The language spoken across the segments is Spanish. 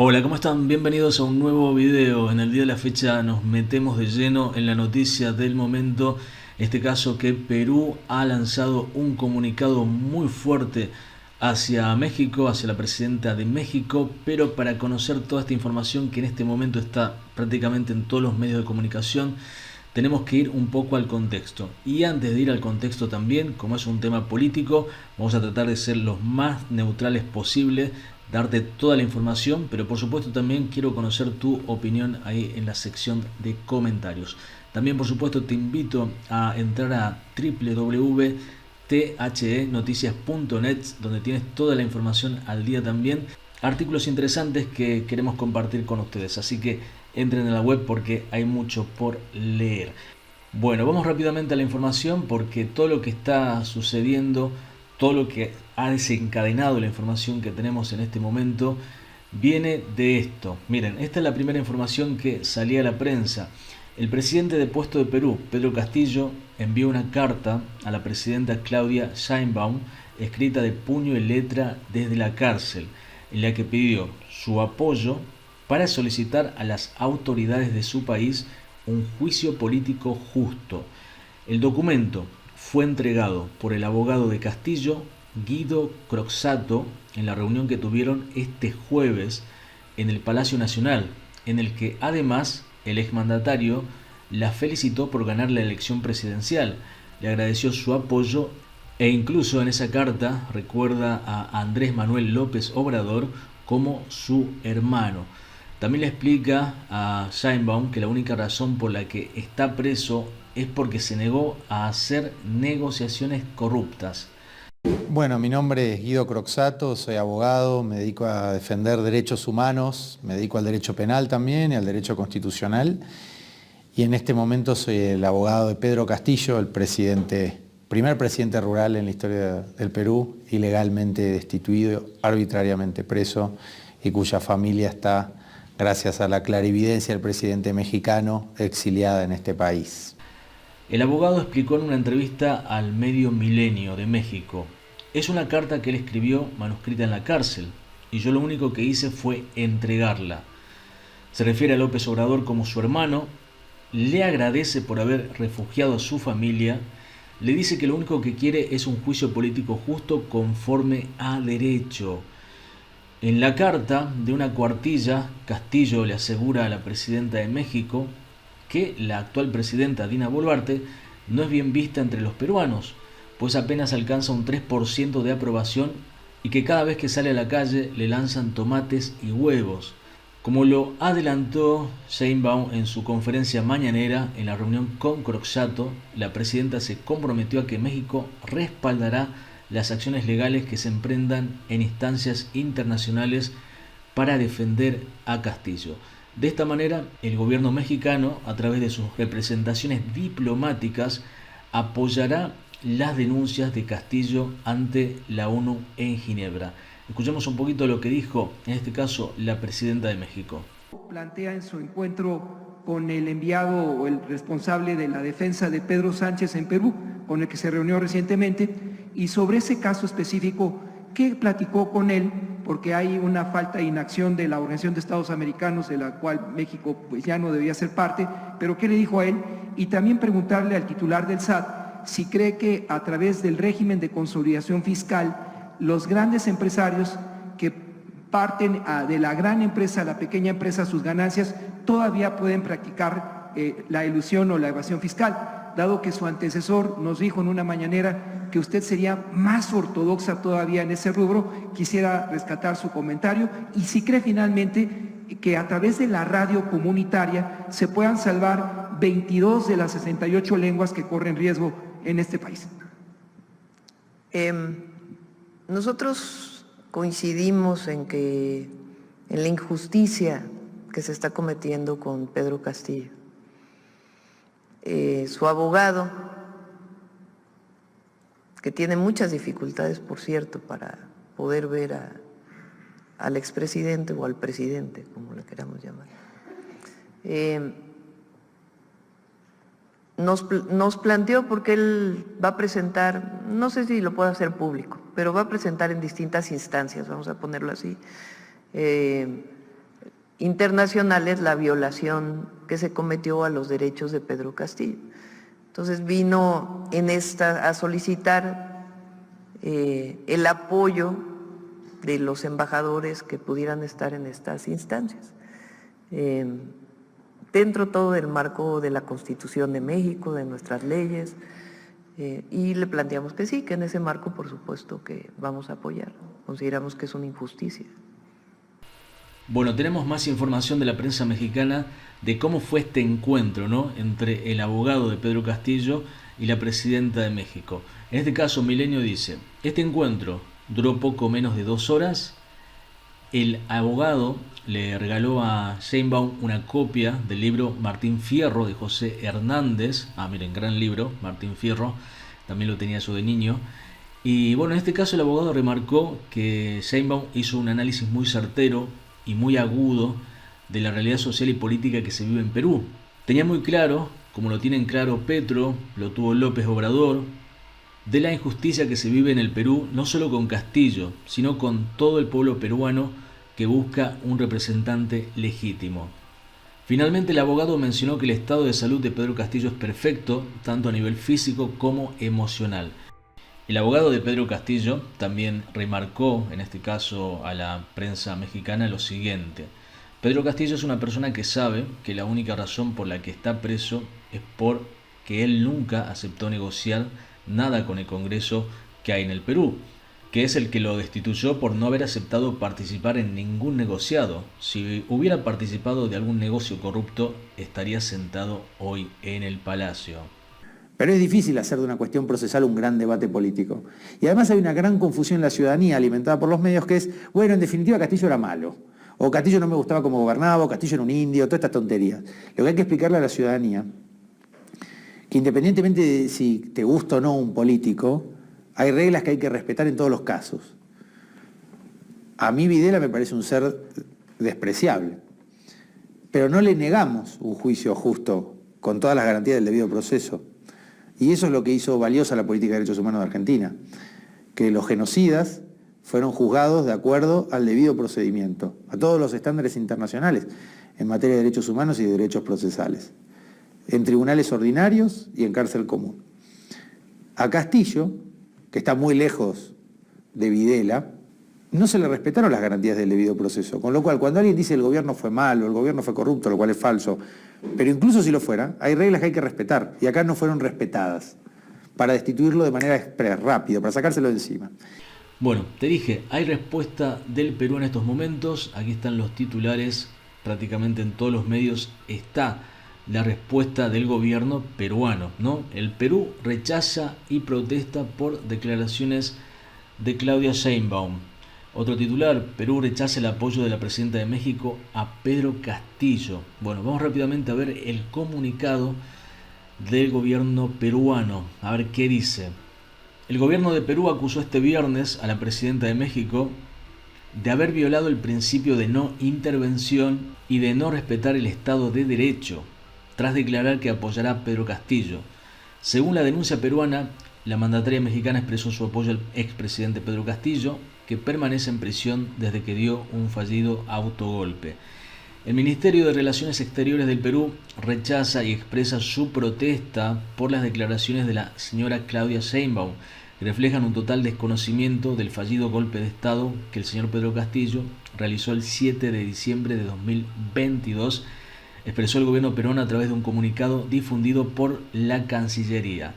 Hola, ¿cómo están? Bienvenidos a un nuevo video. En el día de la fecha nos metemos de lleno en la noticia del momento. En este caso que Perú ha lanzado un comunicado muy fuerte hacia México, hacia la presidenta de México, pero para conocer toda esta información que en este momento está prácticamente en todos los medios de comunicación, tenemos que ir un poco al contexto. Y antes de ir al contexto también, como es un tema político, vamos a tratar de ser los más neutrales posible, darte toda la información, pero por supuesto también quiero conocer tu opinión ahí en la sección de comentarios. También por supuesto te invito a entrar a www.thenoticias.net, donde tienes toda la información al día también, artículos interesantes que queremos compartir con ustedes, así que entren en la web porque hay mucho por leer. Bueno, vamos rápidamente a la información porque todo lo que está sucediendo, todo lo que ha desencadenado la información que tenemos en este momento, viene de esto. Miren, esta es la primera información que salía a la prensa. El presidente depuesto de Perú, Pedro Castillo, envió una carta a la presidenta Claudia Sheinbaum, escrita de puño y letra desde la cárcel, en la que pidió su apoyo para solicitar a las autoridades de su país un juicio político justo. El documento fue entregado por el abogado de Castillo, Guido Croxatto, en la reunión que tuvieron este jueves en el Palacio Nacional, en el que además el exmandatario la felicitó por ganar la elección presidencial, le agradeció su apoyo e incluso en esa carta recuerda a Andrés Manuel López Obrador como su hermano. También le explica a Sheinbaum que la única razón por la que está preso es porque se negó a hacer negociaciones corruptas. Bueno, mi nombre es Guido Croxatto, soy abogado, me dedico a defender derechos humanos, me dedico al derecho penal también y al derecho constitucional. Y en este momento soy el abogado de Pedro Castillo, el primer presidente rural en la historia del Perú, ilegalmente destituido, arbitrariamente preso y cuya familia está, gracias a la clarividencia del presidente mexicano, exiliada en este país. El abogado explicó en una entrevista al medio Milenio de México: es una carta que él escribió manuscrita en la cárcel y yo lo único que hice fue entregarla. Se refiere a López Obrador como su hermano, le agradece por haber refugiado a su familia, le dice que lo único que quiere es un juicio político justo conforme a derecho. En la carta de una cuartilla, Castillo le asegura a la presidenta de México que la actual presidenta Dina Boluarte no es bien vista entre los peruanos, pues apenas alcanza un 3% de aprobación y que cada vez que sale a la calle le lanzan tomates y huevos. Como lo adelantó Sheinbaum en su conferencia mañanera en la reunión con Croxatto, la presidenta se comprometió a que México respaldará las acciones legales que se emprendan en instancias internacionales para defender a Castillo. De esta manera, el gobierno mexicano, a través de sus representaciones diplomáticas, apoyará las denuncias de Castillo ante la ONU en Ginebra. Escuchemos un poquito lo que dijo, en este caso, la presidenta de México. Plantea en su encuentro con el enviado o el responsable de la defensa de Pedro Sánchez en Perú, con el que se reunió recientemente, y sobre ese caso específico, ¿qué platicó con él? Porque hay una falta de inacción de la Organización de Estados Americanos, de la cual México pues, ya no debía ser parte, pero ¿qué le dijo a él? Y también preguntarle al titular del SAT si cree que a través del régimen de consolidación fiscal, los grandes empresarios que parten de la gran empresa a la pequeña empresa sus ganancias todavía pueden practicar la elusión o la evasión fiscal, dado que su antecesor nos dijo en una mañanera que usted sería más ortodoxa todavía en ese rubro. Quisiera rescatar su comentario y si cree finalmente que a través de la radio comunitaria se puedan salvar 22 de las 68 lenguas que corren riesgo en este país. Nosotros coincidimos en la injusticia que se está cometiendo con Pedro Castillo. Su abogado, que tiene muchas dificultades, por cierto, para poder ver al expresidente o al presidente, como le queramos llamar, nos planteó, porque él va a presentar, no sé si lo puede hacer público, pero va a presentar en distintas instancias, vamos a ponerlo así, internacionales la violación que se cometió a los derechos de Pedro Castillo. Entonces vino a solicitar el apoyo de los embajadores que pudieran estar en estas instancias, dentro todo del marco de la Constitución de México, de nuestras leyes, y le planteamos que sí, que en ese marco por supuesto que vamos a apoyar. Consideramos que es una injusticia. Bueno, tenemos más información de la prensa mexicana de cómo fue este encuentro, ¿no?, entre el abogado de Pedro Castillo y la presidenta de México. En este caso, Milenio dice: este encuentro duró poco menos de 2 horas. El abogado le regaló a Sheinbaum una copia del libro Martín Fierro de José Hernández. Miren, gran libro, Martín Fierro, también lo tenía yo de niño. Y bueno, en este caso el abogado remarcó que Sheinbaum hizo un análisis muy certero y muy agudo de la realidad social y política que se vive en Perú. Tenía muy claro, como lo tienen claro Petro, lo tuvo López Obrador, de la injusticia que se vive en el Perú, no solo con Castillo, sino con todo el pueblo peruano que busca un representante legítimo. Finalmente, el abogado mencionó que el estado de salud de Pedro Castillo es perfecto, tanto a nivel físico como emocional. El abogado de Pedro Castillo también remarcó, en este caso a la prensa mexicana, lo siguiente: Pedro Castillo es una persona que sabe que la única razón por la que está preso es porque él nunca aceptó negociar nada con el Congreso que hay en el Perú, que es el que lo destituyó por no haber aceptado participar en ningún negociado. Si hubiera participado de algún negocio corrupto, estaría sentado hoy en el Palacio. Pero es difícil hacer de una cuestión procesal un gran debate político. Y además hay una gran confusión en la ciudadanía alimentada por los medios que es, bueno, en definitiva Castillo era malo, o Castillo no me gustaba cómo gobernaba, o Castillo era un indio, todas estas tonterías. Lo que hay que explicarle a la ciudadanía, que independientemente de si te gusta o no un político, hay reglas que hay que respetar en todos los casos. A mí Videla me parece un ser despreciable, pero no le negamos un juicio justo con todas las garantías del debido proceso. Y eso es lo que hizo valiosa la política de derechos humanos de Argentina, que los genocidas fueron juzgados de acuerdo al debido procedimiento, a todos los estándares internacionales en materia de derechos humanos y de derechos procesales, en tribunales ordinarios y en cárcel común. A Castillo, que está muy lejos de Videla, no se le respetaron las garantías del debido proceso, con lo cual cuando alguien dice el gobierno fue malo, el gobierno fue corrupto, lo cual es falso, pero incluso si lo fuera, hay reglas que hay que respetar, y acá no fueron respetadas, para destituirlo de manera express, rápido, para sacárselo de encima. Bueno, te dije, hay respuesta del Perú en estos momentos. Aquí están los titulares, prácticamente en todos los medios está la respuesta del gobierno peruano, ¿no? El Perú rechaza y protesta por declaraciones de Claudia Sheinbaum. Otro titular: Perú rechaza el apoyo de la presidenta de México a Pedro Castillo. Bueno, vamos rápidamente a ver el comunicado del gobierno peruano, a ver qué dice. El gobierno de Perú acusó este viernes a la presidenta de México de haber violado el principio de no intervención y de no respetar el Estado de Derecho, tras declarar que apoyará a Pedro Castillo. Según la denuncia peruana, la mandataria mexicana expresó su apoyo al expresidente Pedro Castillo, que permanece en prisión desde que dio un fallido autogolpe. El Ministerio de Relaciones Exteriores del Perú rechaza y expresa su protesta por las declaraciones de la señora Claudia Sheinbaum, que reflejan un total desconocimiento del fallido golpe de Estado que el señor Pedro Castillo realizó el 7 de diciembre de 2022, expresó el gobierno peruano a través de un comunicado difundido por la Cancillería.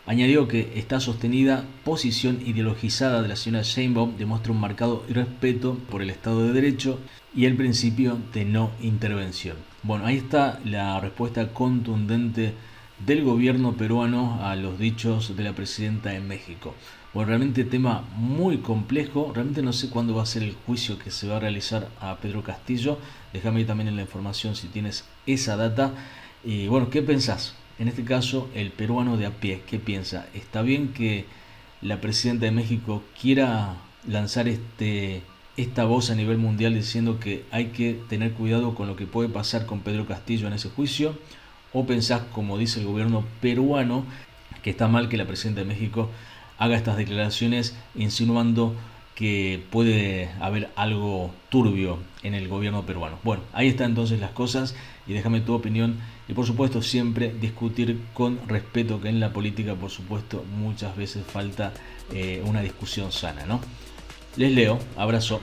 Añadió que esta sostenida posición ideologizada de la señora Sheinbaum demuestra un marcado irrespeto por el Estado de Derecho y el principio de no intervención. Bueno, ahí está la respuesta contundente del gobierno peruano a los dichos de la presidenta de México. Bueno, realmente tema muy complejo. Realmente no sé cuándo va a ser el juicio que se va a realizar a Pedro Castillo. Déjame también en la información si tienes esa data. Y bueno, ¿qué pensás? En este caso, el peruano de a pie, ¿qué piensa? ¿Está bien que la presidenta de México quiera lanzar esta voz a nivel mundial diciendo que hay que tener cuidado con lo que puede pasar con Pedro Castillo en ese juicio? ¿O pensás, como dice el gobierno peruano, que está mal que la presidenta de México haga estas declaraciones insinuando que puede haber algo turbio en el gobierno peruano. Bueno, ahí están entonces las cosas y déjame tu opinión y por supuesto siempre discutir con respeto, que en la política por supuesto muchas veces falta una discusión sana, ¿no? Les leo, abrazo.